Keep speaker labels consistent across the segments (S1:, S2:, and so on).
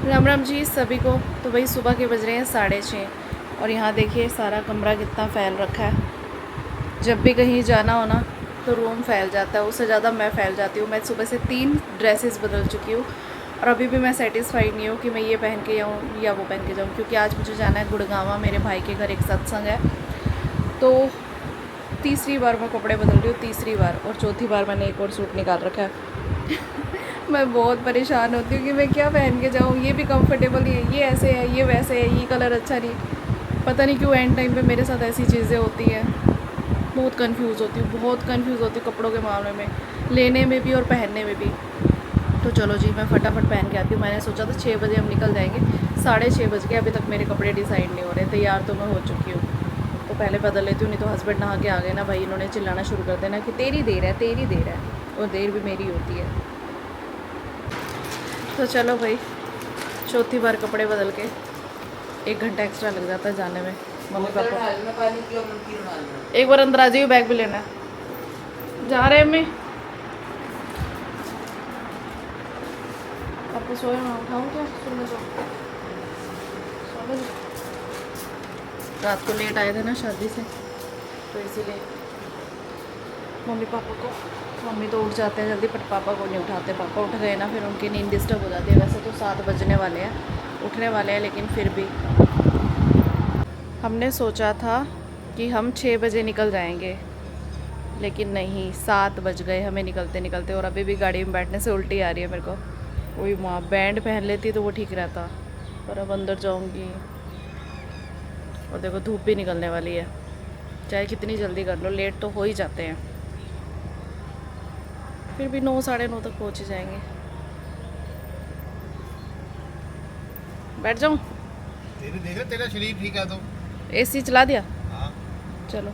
S1: राम राम जी सभी को। तो भाई सुबह के बज रहे हैं 6:30 और यहाँ देखिए सारा कमरा कितना फैल रखा है। जब भी कहीं जाना हो ना तो रूम फैल जाता है, उससे ज़्यादा मैं फैल जाती हूँ। मैं सुबह से 3 ड्रेसेस बदल चुकी हूँ और अभी भी मैं सेटिस्फाइड नहीं हूँ कि मैं ये पहन के जाऊँ या वो पहन के जाऊँ, क्योंकि आज मुझे जाना है गुड़गांव। मेरे भाई के घर एक सत्संग है, तो तीसरी बार मैं कपड़े बदल रही हूँ, तीसरी बार। और चौथी बार मैंने एक और सूट निकाल रखा है। मैं बहुत परेशान होती हूँ कि मैं क्या पहन के जाऊँ। ये भी कंफर्टेबल नहीं है, ये ऐसे है, ये वैसे है, ये कलर अच्छा नहीं। पता नहीं क्यों एंड टाइम पे मेरे साथ ऐसी चीज़ें होती हैं। बहुत कंफ्यूज होती हूँ, बहुत कंफ्यूज होती हूँ कपड़ों के मामले में, लेने में भी और पहनने में भी। तो चलो जी मैं फटाफट पहन के आती हूँ। मैंने सोचा था 6 बजे हम निकल जाएंगे, 6:30 बज गए, अभी तक मेरे कपड़े डिसाइड नहीं हो रहे। तैयार तो मैं हो चुकी हूँ, तो पहले बदल लेती हूँ, नहीं तो हस्बैंड नहा के आ गए ना भाई, इन्होंने चिल्लाना शुरू कर देना कि तेरी देर है, तेरी देर है, और देर भी मेरी होती है। तो चलो भाई, चौथी बार कपड़े बदल के 1 घंटा एक्स्ट्रा लग जाता है जाने में। मम्मी पापा एक बार अंदर आ जाइए, बैग भी लेना है। जा रहे हैं मम्मी, आपको सोए ना उठाऊँ क्या? सुनने जाओ, रात को लेट आए थे ना शादी से, तो इसीलिए मम्मी पापा को, मम्मी तो उठ जाते हैं जल्दी, पर पापा को नहीं उठाते। पापा उठ गए ना फिर उनकी नींद डिस्टर्ब हो जाती है। वैसे तो 7 बजने वाले हैं, उठने वाले हैं, लेकिन फिर भी हमने सोचा था कि हम 6 बजे निकल जाएंगे, लेकिन नहीं, 7 बज गए हमें निकलते निकलते। और अभी भी गाड़ी में बैठने से उल्टी आ रही है मेरे को। वही माँ बैंड पहन लेती तो वो ठीक रहता, पर अब अंदर जाऊँगी और देखो धूप भी निकलने वाली है। चाहे कितनी जल्दी कर लो, लेट तो हो ही जाते हैं, फिर भी 9 साढ़े 9 तक पहुँच ही जाएंगे। बैठ जाऊँ?
S2: देख रहे तेरा शरीर ठीक है तो
S1: एसी चला दिया?
S2: हाँ।
S1: चलो।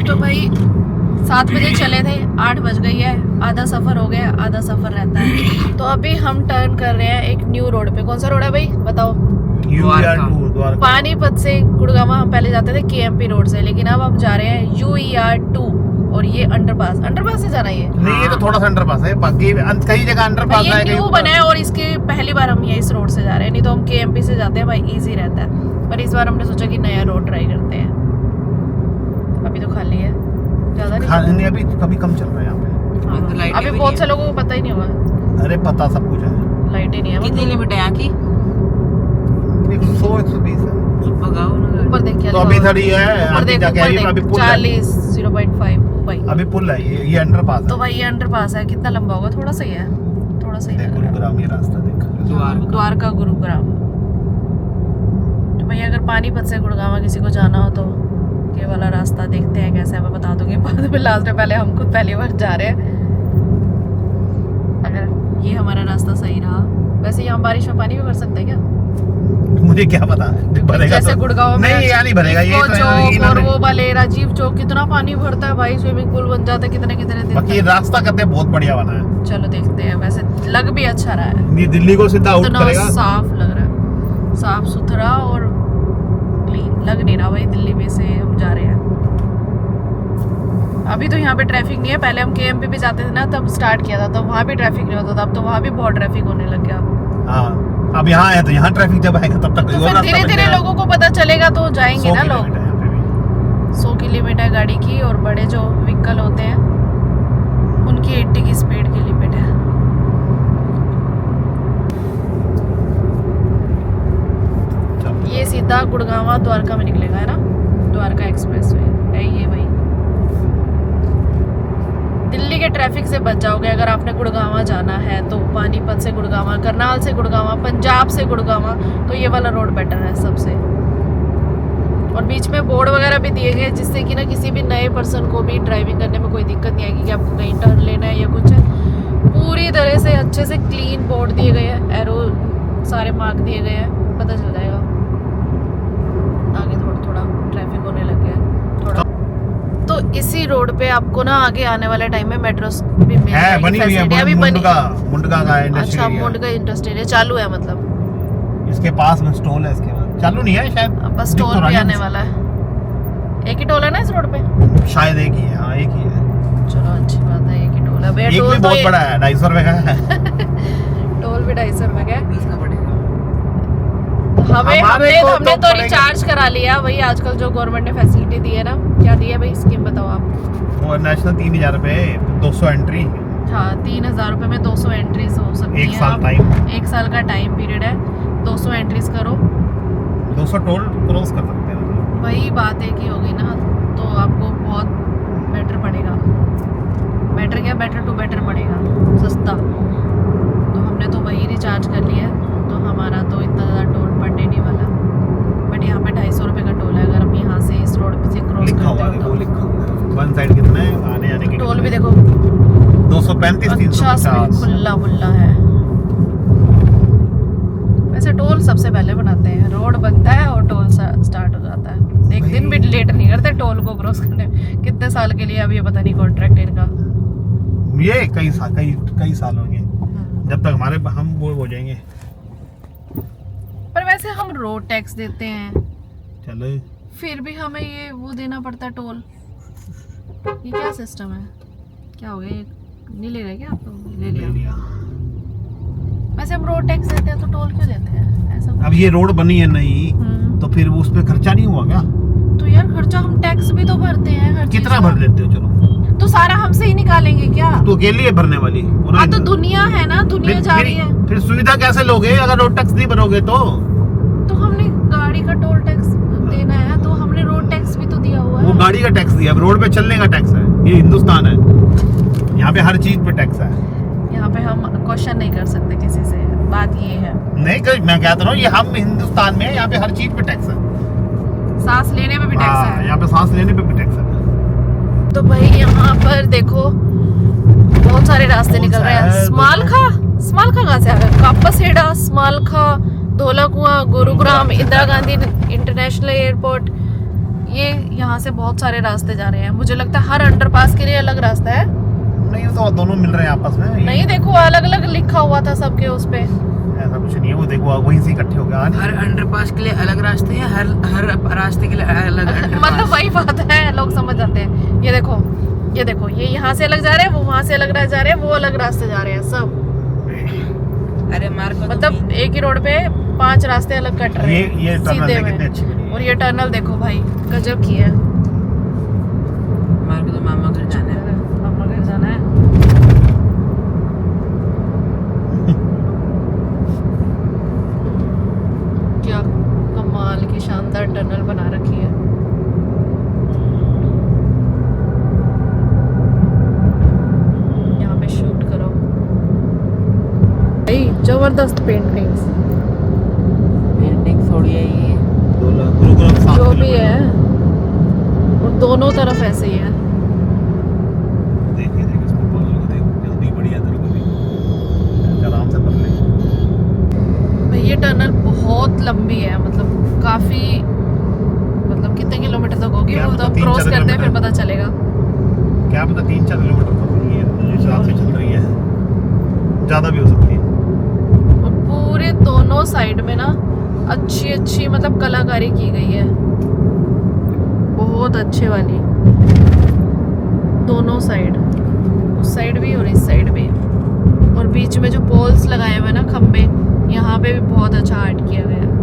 S1: तो भाई 7 बजे चले थे, 8 बज गई है, आधा सफ़र हो गया, आधा सफ़र रहता है। तो अभी हम टर्न कर रहे हैं एक न्यू रोड पे। कौन सा रोड है भाई बताओ?
S2: द्वारका।
S1: पानीपत से गुड़गांव हम पहले जाते थे KMP रोड से, लेकिन अब हम जा रहे हैं UER2। और ये अंडरपास से जाना है ये?
S2: नहीं, ये तो थोड़ा सा अंडरपास है, बाकी कई जगह अंडरपास है।
S1: ये न्यू बना है और इसके पहली बार हम ये इस रोड से जा रहे हैं, नहीं तो हम KMP से जाते हैं भाई, इजी रहता है। पर इस बार हमने सोचा कि नया रोड ट्राई करते हैं। अभी तो खाली है, ज्यादा नहीं,
S2: अभी कभी कम चल रहा है यहाँ पे।
S1: हाँ, अभी बहुत से लोगों को पता ही नहीं होगा।
S2: अरे पता सब कुछ है,
S1: लाइट ही नहीं है।
S3: कितनी लिमिट है यहाँ की?
S2: 100-120 है।
S1: ऊपर देखिए
S2: तो अभी थोड़ी है, आगे जाके आइए, अभी पुल है।
S1: 40 0.5 भाई,
S2: अभी पुल है, ये अंडरपास है।
S1: तो भाई ये अंडरपास है, कितना लंबा होगा? थोड़ा सा ही है, थोड़ा सा ही
S2: देख
S1: लग रहा है।
S2: गुरुग्राम ये रास्ता देख,
S1: द्वारका गुरुग्राम। तो भाई अगर पानीपत से गुड़गांव किसी को जाना हो तो ये वाला रास्ता देखते हैं कैसा है, मैं बता दूंगी बाद में लास्ट में। पहले हम खुद पहली बार जा रहे हैं। अगर ये हमारा रास्ता सही रहा, वैसे यहाँ बारिश में पानी भी भर सकते हैं क्या?
S2: मुझे क्या पता भरेगा
S1: जैसे
S2: तो।
S1: गुड़गांव में
S2: नहीं, यहाँ नहीं भरेगा ये
S1: इको
S2: तो
S1: चौक और वो वाले राजीव चौक, कितना पानी भरता है भाई, स्विमिंग पूल बन जाता है कितने कितने दिन
S2: बाकी ये
S1: तक।
S2: रास्ता कहते हैं बहुत बढ़िया बना है।
S1: चलो देखते हैं, वैसे लग भी अच्छा रहा है।
S2: ये दिल्ली को सीधा आउट
S1: इतना
S2: करेगा।
S1: साफ लग रहा है, साफ सुथरा और क्लीन लग नहीं रहा भाई दिल्ली में से हम जा रहे हैं। अभी तो यहाँ पे ट्रैफिक नहीं है, पहले हम KMP पे जाते थे ना तब स्टार्ट किया था, तब वहाँ भी ट्रैफिक नहीं होता था। अब तो वहाँ भी बहुत ट्रैफिक होने लग गया।
S2: हाँ, अब यहाँ है तो यहाँ ट्रैफिक जब आएगा तब तक
S1: तो फिर धीरे धीरे लोगों को पता चलेगा तो जाएंगे ना लोग। 100 की लिमिट है गाड़ी की, और बड़े जो व्हीकल होते हैं उनकी 80 की स्पीड की लिमिट है। ये सीधा गुड़गांव द्वारका में निकलेगा, है ना? द्वारका एक्सप्रेस वे है ये भाई। दिल्ली के ट्रैफिक से बच जाओगे अगर आपने गुड़गांव जाना है तो। पानीपत से गुड़गांव, करनाल से गुड़गांव, पंजाब से गुड़गांव, तो ये वाला रोड बेटर है सबसे। और बीच में बोर्ड वगैरह भी दिए गए जिससे कि ना किसी भी नए पर्सन को भी ड्राइविंग करने में कोई दिक्कत नहीं आएगी कि आपको कहीं टर्न लेना है या कुछ है। पूरी तरह से अच्छे से क्लीन बोर्ड दिए गए हैं, एरो सारे मार्क दिए गए हैं, पता चल जाएगा। आगे थोड़ा ट्रैफिक होने लग गया थोड़ा। तो इसी रोड पे आपको ना आगे आने वाले टाइम में मेट्रो भी मिल
S2: है, बनी हुई है।
S1: अभी बनी।
S2: मुंडका का इंडस्ट्री।
S1: अच्छा, मुंडका इंडस्ट्री चालू है, मतलब
S2: इसके पास में स्टॉल है, इसके बाद चालू नहीं है शायद।
S1: अब बस टोल भी आने वाला है। एक ही टोल है ना इस रोड पे?
S2: शायद एक ही है, हाँ एक ही है।
S1: चलो अच्छी बात है, एक ही टोल है।
S2: एक भी बहुत बड़ा है, 250 रुपए का है।
S1: टोल 250 रुपए का
S3: 20 का पड़ेगा।
S1: हमें
S2: हमारे
S1: हमने
S2: को
S1: हमने
S2: तो
S1: तो
S2: पड़ेगा।
S1: रिचार्ज करा लिया वही आजकल जो गवर्नमेंट ने फैसिलिटी दी है ना। क्या दी है भाई स्कीम बताओ आप।
S2: वो नेशनल 3000 रुपए 200 एंट्री,
S1: हाँ 3000 रुपए में 200 एंट्रीज हो सकती
S2: एक
S1: हैं।
S2: साल
S1: आप-
S2: टाइम,
S1: 1 साल का टाइम पीरियड है। 200 एंट्रीज करो
S2: 200 टोल क्रॉस कर सकते हैं मतलब।
S1: वही बात है कि होगी ना तो आपको बहुत बेटर पड़ेगा। बेटर क्या बेटर टू बेटर पड़ेगा सस्ता। तो हमने तो वही रिचार्ज कर लिया तो हमारा तो इतना ज़्यादा टोल पड़ने नहीं वाला। बट यहाँ पे 250 रुपये का टोल है अगर हम यहाँ से इस रोड पे से क्रॉस
S2: लिखा हुआ
S1: करते
S2: देखो,
S1: हो
S2: लिखा हुआ वन साइड कितना है, आने जाने
S1: तो
S2: के
S1: टोल भी
S2: कितने?
S1: देखो
S2: 235
S1: अच्छा
S2: 350।
S1: खुला बुल्ला है। वैसे टोल सबसे पहले बनाते हैं, रोड बनता है और टोल स्टार्ट हो जाता है। एक दिन भी लेट नहीं करते टोल को क्रॉस करने। कितने साल के लिए अब ये पता नहीं कॉन्ट्रैक्ट इनका।
S2: ये कई साल होंगे जब तक हमारे हम वो हो जाएंगे।
S1: पर वैसे हम रोड टैक्स देते हैं
S2: चलो
S1: फिर भी हमें ये वो देना पड़ता है टोल। ये क्या सिस्टम है? क्या हो गया ये नहीं ले रहे क्या आप लोग? ले
S2: ले
S1: लिया।
S2: लिया।
S1: वैसे हम रोड टैक्स देते हैं तो टोल क्यों देते हैं ऐसा?
S2: अब ये रोड बनी है नहीं तो फिर वो उस पे खर्चा नहीं हुआ क्या?
S1: तो यार खर्चा हम टैक्स भी तो भरते हैं हर चीज़
S2: कितना
S1: का।
S2: भर लेते हो? चलो
S1: तो सारा हमसे ही निकालेंगे क्या?
S2: तो अकेले ही भरने वाली
S1: हाँ तो दुनिया है ना, दुनिया जा रही है।
S2: फिर सुविधा कैसे लोगे अगर रोड टैक्स नहीं भरोगे तो?
S1: तो हमने गाड़ी का टोल टैक्स देना है तो हमने रोड टैक्स भी तो दिया हुआ
S2: वो
S1: है।
S2: गाड़ी का टैक्स दिया, अब रोड पे चलने का टैक्स है। ये हिंदुस्तान है, यहाँ पे हर चीज पे टैक्स है।
S1: यहाँ पे हम क्वेश्चन नहीं कर सकते किसी से, बात ये है।
S2: नहीं मैं कहता रहा हूँ ये हम हिंदुस्तान में, यहाँ पे हर चीज पे टैक्स है।
S1: सांस लेने में भी टैक्स
S2: हाँ,
S1: है।
S2: यहाँ पे सांस लेने पे भी टैक्स है।
S1: तो भाई यहाँ पर देखो बहुत सारे रास्ते निकल रहे हैं। स्मालखा कहाँ से आ गया? Kapashera, Samalkha, Dhaula Kuan, Gurugram, Indira Gandhi international airport. ये यहाँ से बहुत सारे रास्ते जा रहे हैं। मुझे लगता है हर अंडरपास के लिए अलग रास्ता है।
S2: नहीं तो दोनों मिल रहे हैं आपस में।
S1: नहीं देखो अलग अलग लिखा हुआ था सबके उस पे।
S2: ऐसा कुछ नहीं है, वो देखो वहीं से इकट्ठे हो गए आज।
S3: हर अंडरपास के लिए अलग रास्ते हैं, हर रास्ते के लिए अलग
S1: मतलब वही बात है, लोग समझ जाते हैं। ये देखो ये यहाँ से अलग जा रहे हैं, वो वहाँ से अलग जा रहे हैं, वो अलग रास्ते जा रहे हैं सब।
S3: अरे मार को
S1: मतलब एक ही रोड पे 5 रास्ते अलग कट रहे हैं
S2: ये टनल
S1: सीधे
S2: है,
S1: में।
S2: कितनी अच्छी बनी है।
S1: और ये टनल देखो भाई गजब की है।
S3: मार को तो मामा घर जाना है।
S1: मामा घर जाना है। क्या कमाल की शानदार टनल बना रखी है। यहाँ पे शूट करो भाई, जबरदस्त पेंटिंग्स
S3: पेंटिंग थोड़ी है ये।
S2: गुरुग्राम 7
S1: जो भी
S2: किलोमीटर।
S1: है और दोनों तरफ ऐसे ही है।
S2: देखिए इसमें बगल को देख, जल्दी बढ़िया तेरे को भी आराम से भर ले।
S1: भाई ये टनल बहुत लंबी है, मतलब काफी, मतलब कितने किलोमीटर तक होगी
S2: क्या
S1: वो
S2: पता,
S1: तो
S2: 3-4
S1: क्रॉस करते हैं फिर
S2: किलोमीटर।
S1: पता चलेगा।
S2: क्या पता 3-4 किलोमीटर तक होगी, जिस हिसाब से चल रही है ज्यादा भी हो सकती है।
S1: और पूरे दोनों साइड में ना अच्छी मतलब कलाकारी की गई है, बहुत अच्छे वाली। दोनों साइड, उस साइड भी और इस साइड भी। और बीच में जो पोल्स लगाए हुए हैं ना खंबे, यहाँ पे भी बहुत अच्छा आर्ट किया गया है।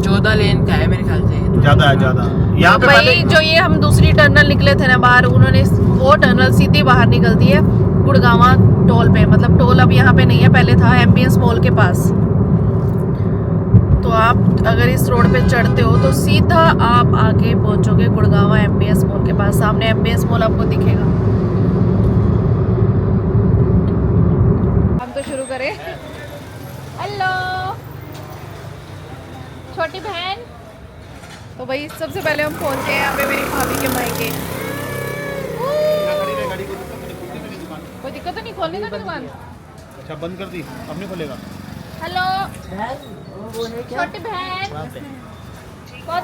S3: 14 लेन का है मेरे ख्याल से।
S2: ज्यादा है ज्यादा। यहाँ पे
S1: भाई
S2: पहले
S1: जो ये हम दूसरी टनल निकले थे ना बाहर, उन्होंने वो टनल सीधी बाहर निकलती है गुड़गावा टोल पे। मतलब टोल अब यहाँ पे नहीं है, पहले था एमबीएस मॉल के पास। तो आप अगर इस रोड पे चढ़ते हो तो सीधा आप आके पहुंचोगे गुड़गावा एमबीएस मॉल के पास। सामने एमबीएस मॉल आपको दिखेगा। हम तो शुरू करें। हेलो छोटी बहन। तो भाई सबसे पहले हम पहुंचे हैं यहाँ पे मेरी भाभी के मायके। कोई दिक्कत तो नहीं, खोलने का दुकान?
S2: अच्छा बंद कर दी, अब नहीं खुलेगा।
S1: हेलो छोटी बहन,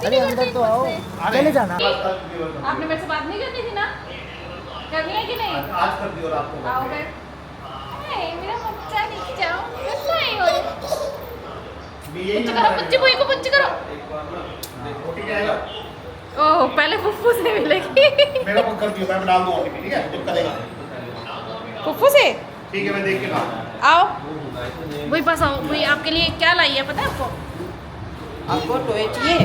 S3: अरे अंदर तो आओ, चले जाना।
S1: आपने मेरे से बात नहीं करनी थी ना? करनी है कि नहीं?
S2: आज कर दी और आपको
S1: आओगे? मेरा बच्चा नहीं जाओ, कैसा है हो? बच्चे बुई को बच्चे करो। ओह पहले फुफ्फू से मिलेगी।
S2: मेरा को कर दियो, मैं डाल दूंगा, ठीक है? जब करेगा
S1: फुफ्फू से
S2: ठीक है मैं देख के लाऊंगा।
S1: आओ वही पास आओ। वही आपके लिए क्या लाई है पता है आपको?
S3: आपको टॉय चाहिए?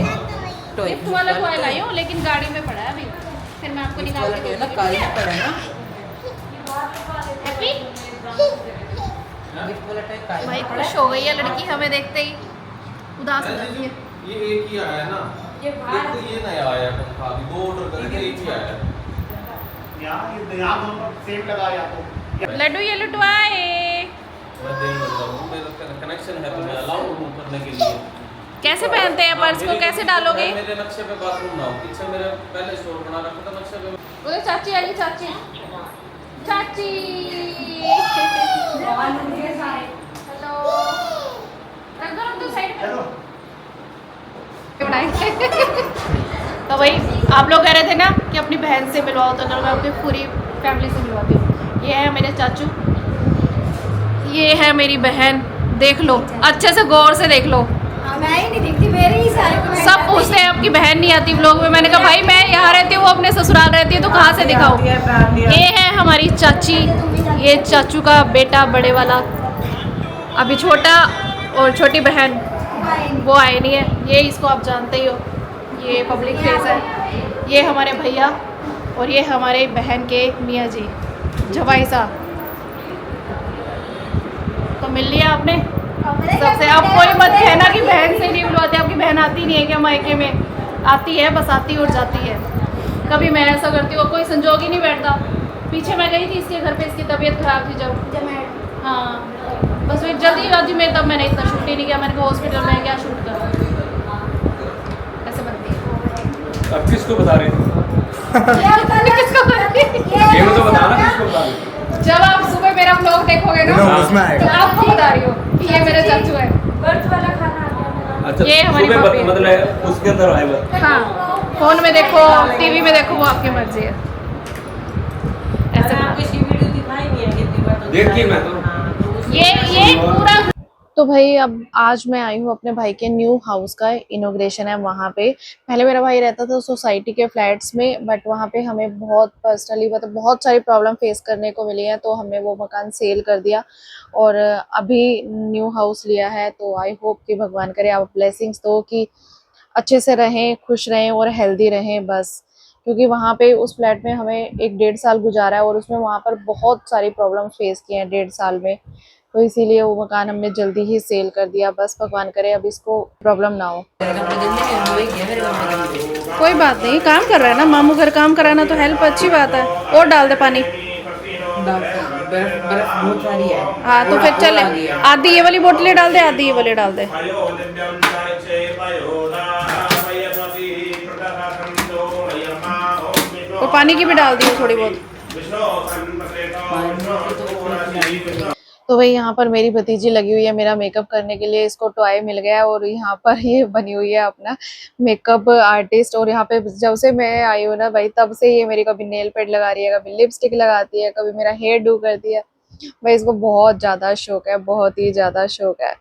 S3: टॉय
S1: गिफ्ट वाला टॉय लाई हूँ लेकिन गाड़ी में पड़ा है अभी, फिर मैं आपको निकाल के
S3: ना
S1: दूँगी।
S3: कार में पड़ा ना।
S1: हैप्पी
S3: गिफ्ट वाला टॉय कार
S1: भाई
S3: में
S1: खुश हो गई है लड़की हमें देखते ही, उदास हो जाती है।
S4: ये एक ही आया ना,
S1: ये बाहर
S4: एक तो ये नया आया पंखा, अभी 2 ऑर्डर करके एक ही आया।
S2: यहाँ दोनों सेम लगा या तो
S1: लड्डू ये लुटवाए।
S4: मैं देने लगा हूँ, मेरा कनेक्शन है तो मैं अलाउ हूँ करने के लिए।
S1: कैसे पहनते हैं पर्स को, कैसे डालोगे?
S4: मेरे नक्शे पे बाथरूम ना हो, पीछे मेरे पहले स्टोर बना रखा था नक्शे पे।
S1: उधर चाची आई, चाची चाची हेलो रख दो साइड में। तो भाई आप लोग कह रहे थे ना कि अपनी बहन से मिलवाओ, तो चलो मैं अपनी पूरी फैमिली से मिलवाती हूँ। ये है मेरे चाचू, ये है मेरी बहन, देख लो अच्छे से गौर से देख लो।
S5: मैं ही नहीं दिखती, मेरे ही सारे
S1: सब पूछते हैं आपकी बहन नहीं आती व्लॉग में। मैंने कहा भाई मैं यहाँ रहती हूँ, वो अपने ससुराल रहती है, तो कहाँ से दिखाऊँ। ये है हमारी चाची, ये चाचू का बेटा बड़े वाला, अभी छोटा, और छोटी बहन वो आए नहीं है। ये इसको आप जानते ही हो, ये पब्लिक फेस है। ये हमारे भैया और ये हमारे बहन के मियाँ जी जवाई साहब। तो मिल लिया आपने सबसे। अब कोई मत कहना कि बहन से नहीं बुलवाते, आपकी बहन आती नहीं है क्या मायके में? आती है, बस आती और जाती है। कभी मैं ऐसा करती हूँ, कोई संजोग ही नहीं बैठता। पीछे मैं गई थी इसके घर पे, इसकी तबीयत खराब थी जब, हाँ बस फिर जल्दी में, तब मैंने इतना शूट ही नहीं किया। मैंने कहा हॉस्पिटल में क्या शूट करूँ, ऐसे बनती है।
S4: अब किसको बता रहे हैं?
S1: किसको बनती है?
S4: ये तो बताना किसको बता रहे हैं?
S1: जब आप सुबह मेरा ब्लॉग देखोगे ना, तो आपको बता रही हो कि ये मेरे चाचू है।
S4: अच्छा,
S1: ये हमारी
S4: सुबह
S1: भाभी है।
S4: मतलब उसके अंदर आए बस।
S1: हाँ फोन में देखो, टीवी में देखो, वो आपकी मर्जी है। ऐसे
S4: देखिए मैं तो
S1: ये पूरा। तो भाई अब आज मैं आई हूँ अपने भाई के न्यू हाउस का इनॉग्रेशन है वहाँ पे। पहले मेरा भाई रहता था सोसाइटी के फ्लैट्स में, बट वहाँ पे हमें बहुत पर्सनली मतलब बहुत सारी प्रॉब्लम फेस करने को मिली है, तो हमने वो मकान सेल कर दिया और अभी न्यू हाउस लिया है। तो आई होप कि भगवान करे आप ब्लेसिंग्स दो कि अच्छे से रहें, खुश रहें और हेल्दी रहें बस। क्योंकि वहाँ पे उस फ्लैट में हमें 1-1.5 साल गुजारा है और उसमें वहाँ पर बहुत सारी प्रॉब्लम फेस किए हैं 1.5 साल में, तो इसीलिए वो मकान हमने जल्दी ही सेल कर दिया। बस भगवान करे अब इसको प्रॉब्लम ना हो। कोई बात नहीं, काम कर रहा है ना मामू घर, काम कराना तो हेल्प अच्छी बात है। और डाल दे पानी।
S3: बहुत सारी है।
S1: हाँ तो फिर चले, आधी ये वाली बोतलें डाल दे, आधी ये वाली डाल दे। और पानी की भी डाल दी थोड़ी बहुत। तो भाई यहाँ पर मेरी भतीजी लगी हुई है मेरा मेकअप करने के लिए। इसको टॉय मिल गया है और यहाँ पर ये बनी हुई है अपना मेकअप आर्टिस्ट। और यहाँ पे जब से मैं आई हूँ ना भाई, तब से ये मेरी कभी नेल पेंट लगा रही है, कभी लिपस्टिक लगाती है, कभी मेरा हेयर डू करती है। भाई इसको बहुत ज़्यादा शौक है, बहुत ही ज़्यादा शौक है।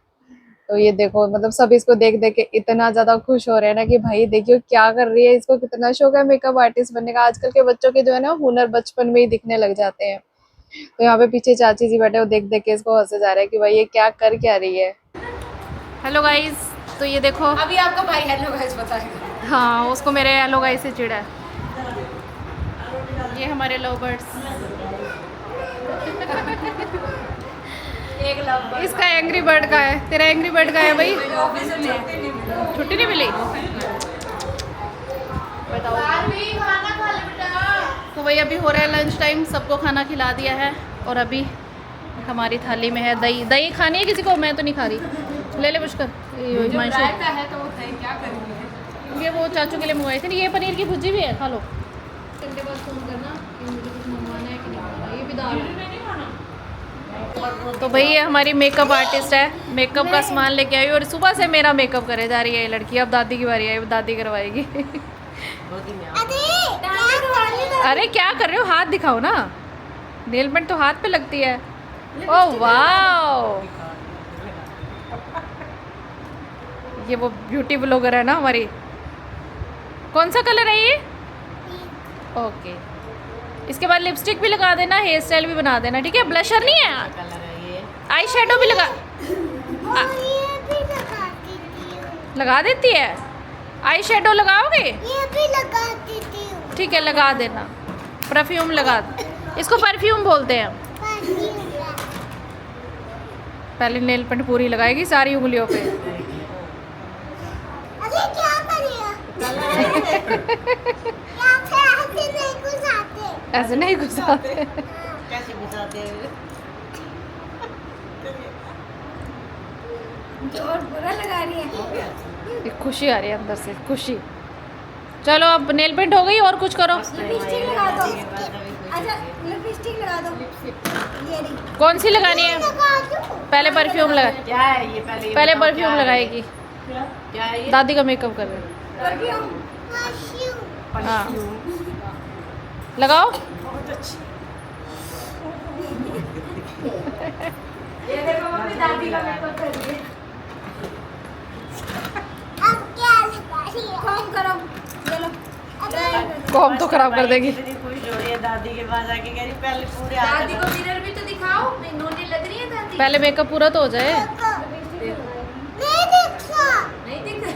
S1: तो ये देखो मतलब सब इसको देख देख के इतना ज़्यादा खुश हो रहे हैं ना कि भाई देखियो क्या कर रही है, इसको कितना शौक है मेकअप आर्टिस्ट बनने का। आजकल के बच्चों के जो है ना हुनर बचपन में ही दिखने लग जाते हैं। तो यहाँ पे पीछे चाची जी बैठे, वो देख देख के इसको हंसे जा रहे हैं कि भाई ये क्या कर क्या रही है। हेलो गाइस, तो ये देखो
S5: अभी आपका भाई हेलो गाइस बताएगा।
S1: हाँ उसको मेरे हेलो गाइस से चिढ़ा है। ये हमारे लव बर्ड्स।
S5: एक लव
S1: इसका एंग्री बर्ड का है, तेरा एंग्री बर्ड का है भाई। छुट्टी नहीं मिली बताओ। तो भाई अभी हो रहा है लंच टाइम, सबको खाना खिला दिया है और अभी हमारी थाली में है दही। दही खानी है किसी को? मैं तो नहीं खा रही, ले ले पुष्कर। हिमांशु
S5: है तो क्या करेंगे।
S1: ये वो चाचू के लिए मंगवाई थी। ये पनीर की भुर्जी भी है, खा लो। घंटे बाद फोन करना कि मुझे कुछ मंगवाना है कि नहीं मंगवाना। ये भी दाल है। तो भाई ये हमारी मेकअप आर्टिस्ट है, मेकअप का सामान लेके आई और सुबह से मेरा मेकअप करे जा रही है ये लड़की। अब दादी की बारी आई, दादी करवाएगी। अरे क्या कर रहे हो, हाथ दिखाओ ना। नेल पेंट तो हाथ पे लगती है। ओह वाह, ये वो ब्यूटी ब्लॉगर है ना हमारी। कौन सा कलर है ये? ओके इसके बाद लिपस्टिक भी लगा देना, हेयर स्टाइल भी बना देना, ठीक है। ब्लशर नहीं है, आई शेडो भी लगा देती है। आई शेडो लगाओगे?
S6: ये भी लगा देती हूँ।
S1: ठीक है, लगा देना। परफ्यूम लगा, इसको परफ्यूम बोलते हैं। पहले नेल पेंट पूरी लगाएगी सारी उंगलियों पे।
S6: अरे क्या करेगा? यहाँ पे ऐसे नहीं घुसाते।
S1: ऐसे नहीं घुसाते।
S3: कैसे घुसाते हैं?
S5: और बुरा लगा रही है।
S1: एक खुशी आ रही है अंदर से, खुशी। चलो अब नेल पेंट हो गई, और कुछ करो।
S5: लिपस्टिक लगा दो। अच्छा लिपस्टिक लगा दो। ये रही।
S1: कौन सी लगानी है?
S6: लगा दूँ।
S1: पहले परफ्यूम लगा,
S3: क्या है ये?
S1: पहले परफ्यूम लगाएगी।
S3: क्या है ये?
S1: दादी का मेकअप कर रहे हैं।
S5: परफ्यूम।
S6: परफ्यूम।
S1: हाँ, लगाओ।
S5: ये देखो मम्मी दादी का मेकअप कर रही है।
S6: अब क्या लगा रही है?
S5: कॉम करो। ये लो।
S1: कॉम तो खराब कर देगी।
S3: इतनी खुश हो रही है दादी के पास आके, कह रही पहले पूरे
S5: दादी को मिरर भी तो दिखाओ। नोनी लग रही है दादी।
S1: पहले मेकअप पूरा तो हो जाए।
S6: नहीं देखा।
S5: नहीं दिख रहा।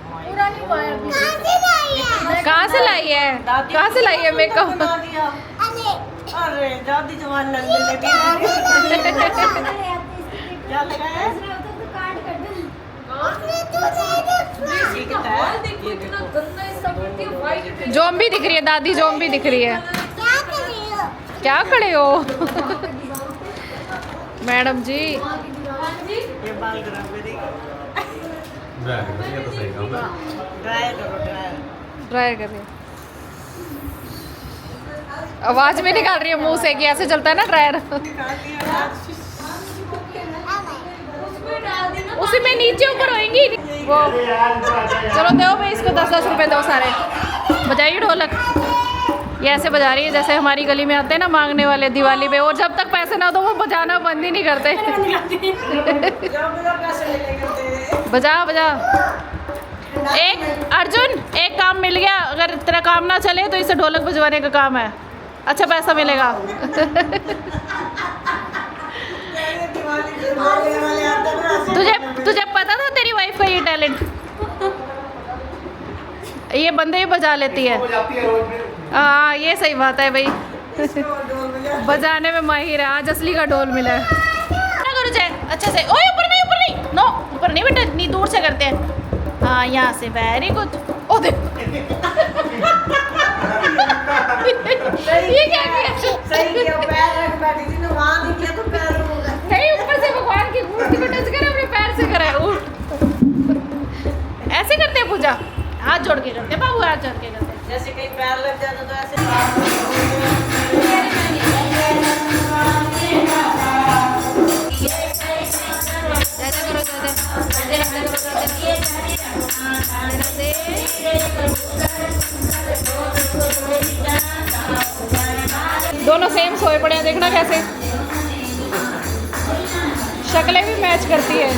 S5: पूरा नहीं हुआ है अभी।
S6: कहाँ से लाई है?
S1: कहाँ से लाई है? कहाँ से लाई है मेकअप?
S3: बना दिया।
S6: अरे
S3: अरे दादी जवान लगने लगी। क्या लगा है?
S6: उसने तो नहीं देखा।
S3: सीखता है। ये देखो।
S1: जोम्बी दिख रही है दादी, जोम्बी दिख रही है।
S6: क्या कर रही हो?
S1: क्या खड़े हो? मैडम जी,
S3: ये बाल खराब करेगी।
S2: ये तो सही काम है।
S3: ड्राई करो ड्राई।
S1: ट्राई कर रही है। आवाज में निकाल रही है मुंह से कि ऐसे चलता है ना ड्रायर। उसी में नीचे ऊपर होएंगी वो। चलो दो भाई, इसको 10-10 रुपए दो सारे। बजाइए ढोलक। ये ऐसे बजा रही है जैसे हमारी गली में आते हैं ना मांगने वाले दिवाली पे, और जब तक पैसे ना दो वो बजाना बंद ही नहीं करते। बजा बजा। एक अर्जुन, एक काम मिल गया। अगर तेरा काम ना चले तो इसे ढोलक बजवाने का काम है, अच्छा पैसा मिलेगा। तुझे तुझे पता था तेरी वाइफ का ये टैलेंट? ये बंदे ही बजा लेती है। हाँ ये सही बात है भाई। बजाने में माहिर है। आज असली का ढोल मिला है ना। करो चाहे अच्छे से। ओए ऊपर नहीं, ऊपर नहीं, नो ऊपर नहीं बेटा, नहीं दूर से करते हैं। हाँ यहाँ से, वेरी गुड। ओ देख ये क्या किया?
S3: सही किया, पैर रख बैठी थी ना, वहाँ नहीं किया तो पैर होगा।
S1: नहीं, ऊपर से भगवान की मूर्ति को टच करा, अपने पैर से करा है। ऐसे करते हैं पूजा, हाथ जोड़ के करते हैं बाबू, हाथ जोड़ के करते हैं।
S3: जैसे कहीं पैर लग जाता तो ऐसे।
S1: दोनों सेम सोए पड़े हैं, देखना कैसे शक्लें भी मैच करती है।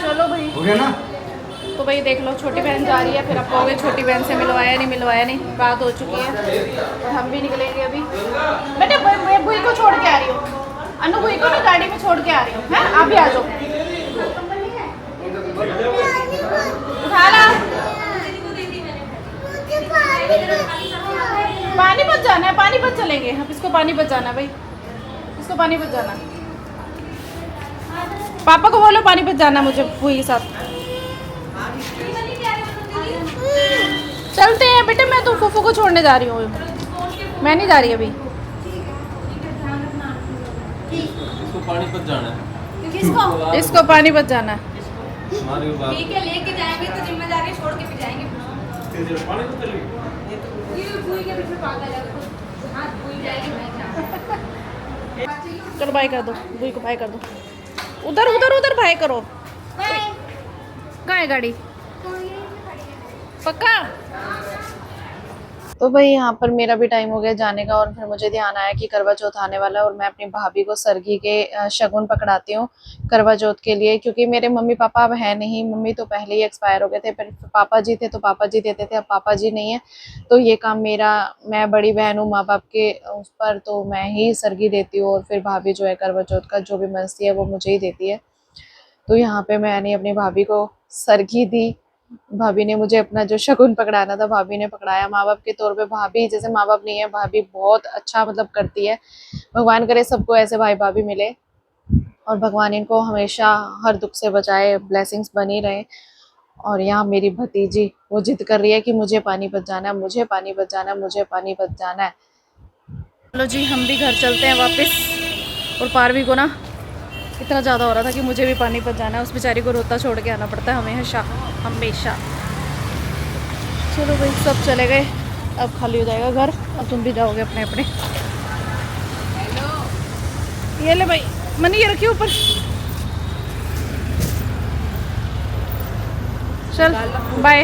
S1: चलो भाई,
S2: हो गया ना?
S1: तो भाई देख लो, छोटी बहन जा रही है, फिर आप कहोगे छोटी बहन से मिलवाया नहीं, बात हो चुकी है। और हम भी निकलेंगे अभी। बेटे बुई को छोड़ के आ रही हूँ, अनु बुई को ना गाड़ी में छोड़ के आ रही हूँ। हैं आप भी आ जाओ। उठा ला।
S6: मुझे
S1: पानीपत जाना है, पानीपत चलेंगे हम। इसको पानीपत जाना है भाई, इसको पानीपत जाना है। पापा को बोलो पानीपत जाना मुझे बुई के साथ। चलते हैं बेटे, मैं तो फूफू को छोड़ने जा रही हूँ, मैं नहीं जा रही अभी।
S4: इसको पानीपत जाना है।
S5: किसको?
S1: इसको पानीपत जाना है।
S4: हमारी बात
S5: ठीक है, लेके जाएंगे तो जिम्मेदारी छोड़ के भी जाएंगे।
S4: पानीपत चली।
S5: ये भूई के पीछे पागल है। हाँ भूई जाएगी, मैं क्या?
S1: चलो बाय कर दो, बुई को बाय कर दो। उधर उधर उधर बाय करो। कहाँ है गाड़ी? पक्का? तो भाई यहाँ पर मेरा भी टाइम हो गया जाने का, और फिर मुझे ध्यान आया कि करवा चौथ आने वाला है और मैं अपनी भाभी को सरगी के शगुन पकड़ाती हूँ करवा चौथ के लिए, क्योंकि मेरे मम्मी पापा अब है नहीं। मम्मी तो पहले ही एक्सपायर हो गए थे, फिर पापा जी थे तो पापा जी देते थे, अब पापा जी नहीं है तो ये काम मेरा, मैं बड़ी बहन हूँ माँ बाप के उस पर, तो मैं ही सरगी देती हूँ और फिर भाभी जो है करवा चौथ का जो भी मस्ती है वो मुझे ही देती है। तो यहाँ पे मैंने अपनी भाभी को सरगी दी। भाभी ने मुझे अपना जो शगुन पकड़ाना था भाभी ने पकड़ाया माँ बाप के तौर पे। भाभी जैसे माँ बाप नहीं है, भाभी बहुत अच्छा मतलब करती है। भगवान करे सबको ऐसे भाई भाभी मिले और भगवान इनको हमेशा हर दुख से बचाए, ब्लेसिंग्स बनी रहे। और यहाँ मेरी भतीजी वो जिद कर रही है कि मुझे पानीपत जाना है, मुझे पानीपत जाना है, मुझे पानीपत जाना है। चलो जी हम भी घर चलते हैं वापस। और पारवी को ना इतना ज़्यादा हो रहा था कि मुझे भी पानीपत जाना है, उस बेचारी को रोता छोड़ के आना पड़ता है हमेशा हमेशा। चलो भाई सब चले गए, अब खाली हो जाएगा घर, अब तुम भी जाओगे अपने अपने। ये ले भाई मनी, ये रखिए ऊपर। चल बाय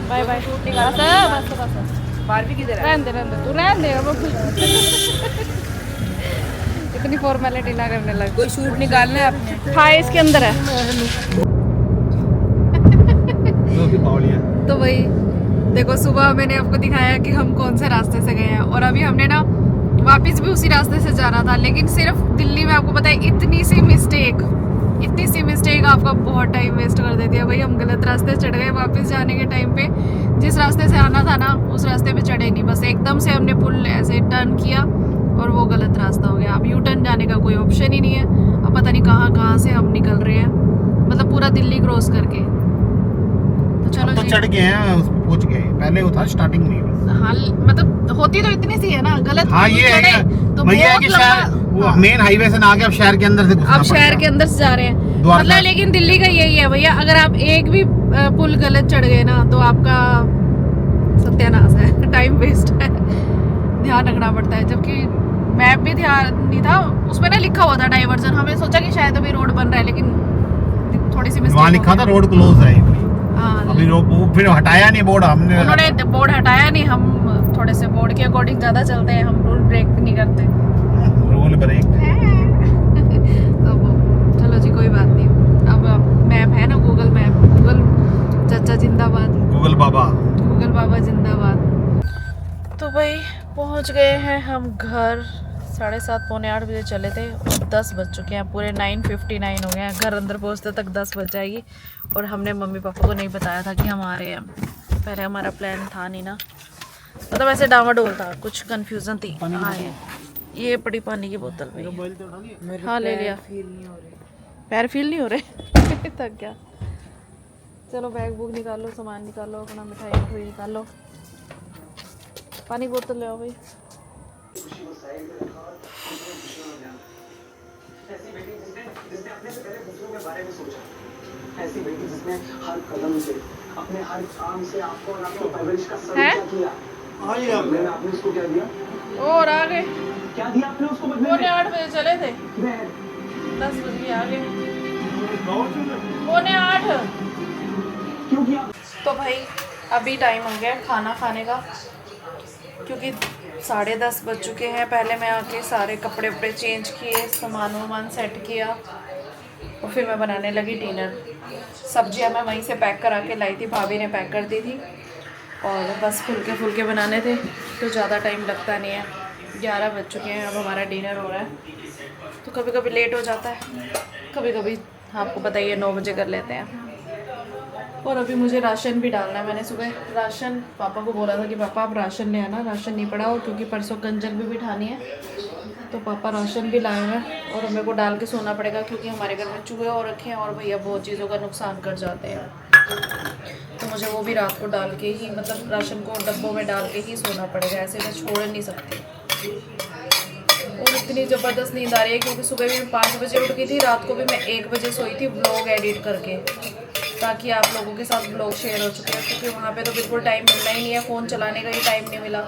S1: बाय बाय।
S3: बारहवीं किधर है?
S1: रहने दे तू, रहने दे। इतनी फॉर्मेलिटी ना करने लग।
S3: कोई शूट निकालना है आपने?
S1: हाँ इसके अंदर है। तो वही देखो, सुबह मैंने आपको दिखाया कि हम कौन से रास्ते से गए हैं, और अभी हमने ना वापस भी उसी रास्ते से जाना था, लेकिन सिर्फ दिल्ली में आपको पता है इतनी सी मिस्टेक आपका बहुत टाइम वेस्ट कर देती है। भाई हम गलत रास्ते चढ़ गए, वापस जाने के टाइम पे जिस रास्ते से आना था ना उस रास्ते पे चढ़े नहीं, बस एकदम से हमने पुल ऐसे टर्न किया और वो गलत रास्ता हो गया। अब यू टर्न जाने का कोई ऑप्शन ही नहीं है। अब पता नहीं कहाँ से हम निकल रहे हैं, मतलब पूरा दिल्ली क्रॉस करके। तो चलो
S2: तो चढ़ गए हैं, उस पे पहुंच गए। पहले वो था स्टार्टिंग में बस।
S1: हाँ मतलब होती तो इतनी सी है ना, गलत
S2: हाँ ये है
S1: तो
S2: भैया
S1: बहुत
S2: कि
S1: लंबा।
S2: शहर वो मेन हाईवे से ना आके अब शहर के अंदर से घुसना
S1: अब शहर
S2: पड़ेगा।
S1: के अंदर से जा रहे हैं
S2: द्वारका।
S1: मतलब, लेकिन दिल्ली का यही है भैया, अगर आप एक भी पुल गलत चढ़ गए ना तो आपका सत्यानाश है, टाइम वेस्ट है, ध्यान रखना पड़ता है। जबकि मैप भी ध्यान नहीं था उसमें ना, लिखा हुआ था डाइवर्जन, हमें सोचा कि शायद अभी रोड बन रहा है, लेकिन थोड़ी सी मिस्टेक
S2: वहाँ लिखा था रोड क्लोज है।
S1: हाँ
S2: अभी फिर हटाया नहीं बोर्ड, हमने
S1: उन्होंने बोर्ड हटाया नहीं। हम थोड़े से बोर्ड के अकॉर्डिंग ज्यादा चलते हैं, हम रूल ब्रेक नहीं करते।
S2: Rule break.
S1: तो चलो जी कोई बात नहीं। अब मैप है ना, गूगल मैप, गूगल चाचा जिंदाबाद,
S2: गूगल बाबा
S1: जिंदाबाद। तो भाई पहुंच गए हैं हम घर। 7:30 पौने 8 बजे चले थे और 10 बज चुके हैं, पूरे 9:59 हो गए हैं। घर अंदर पहुंचते तक 10 बज जाएगी। और हमने मम्मी पापा को नहीं बताया था कि हम आ रहे हैं। पहले हमारा प्लान था नहीं ना, मतलब ऐसे डामाडोल था, कुछ कंफ्यूजन थी। आए ये पड़ी पानी की बोतल भाई, हाँ ले लिया। पैर फील नहीं हो रहे तक क्या। चलो बैग बुक निकालो, सामान निकालो, अपना मिठाई निकालो, पानी की बोतल ले आओ भाई।
S7: ऐसी बेटी जिसने अपने से पहले दूसरों के बारे में सोचा, ऐसी बेटी जिसने हर कदम से, अपने हर काम से आपको और आपकी परवरिश का सर्वोच्च किया। मैंने आपने उसको क्या दिया?
S1: और आ गए,
S7: क्या दिया आपने उसको बदले में?
S1: पौने 8 बजे चले थे,
S7: मैं
S1: 10 बजे आ गए, पौने 8।
S7: क्यों किया?
S1: तो भाई अभी टाइम हो गया खाना खाने का, क्योंकि 10:30 बज चुके हैं। पहले मैं आके सारे कपड़े वपड़े चेंज किए, सामान वामान सेट किया और फिर मैं बनाने लगी डिनर। सब्जियां मैं वहीं से पैक करा के लाई थी, भाभी ने पैक कर दी थी, और बस फुल्के बनाने थे तो ज़्यादा टाइम लगता नहीं है। 11 बज चुके हैं, अब हमारा डिनर हो रहा है। तो कभी कभी लेट हो जाता है, कभी कभी आपको पता ही है 9 बजे कर लेते हैं। और अभी मुझे राशन भी डालना है। मैंने सुबह राशन पापा को बोला था कि पापा आप राशन ले आना, राशन नहीं पड़ा हो, क्योंकि परसों गंजन भी बिठानी है। तो पापा राशन भी लाए हैं और मेरे को डाल के सोना पड़ेगा, क्योंकि हमारे घर में चूहे और रखे हैं और भैया बहुत चीज़ों का नुकसान कर जाते हैं। तो मुझे वो भी रात को डाल के ही, मतलब राशन को डब्बों में डाल के ही सोना पड़ेगा, ऐसे मैं छोड़ नहीं सकती। और इतनी ज़बरदस्त नींद आ रही है, क्योंकि सुबह भी मैं 5 बजे उठ गई थी, रात को भी मैं 1 बजे सोई थी ब्लॉग एडिट करके, ताकि आप लोगों के साथ ब्लॉग शेयर हो चुके हैं। क्योंकि वहाँ पे तो बिल्कुल टाइम मिलना ही नहीं है, फ़ोन चलाने का ही टाइम नहीं मिला।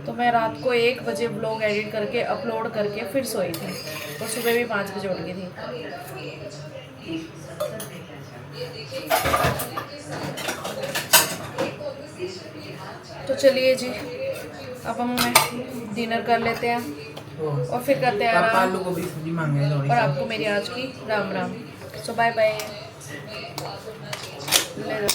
S1: तो मैं रात को 1 बजे ब्लॉग एडिट करके अपलोड करके फिर सोई थी, तो सुबह भी 5 बजे उठ गई थी। तो चलिए जी, अब हम डिनर कर लेते हैं और फिर करते हैं
S3: पापा
S1: आराम।
S3: आलू गोभी सब्जी मांगे थोड़ी
S1: और आपको मेरी आज की राम राम। सो बाय बाय। ले लो।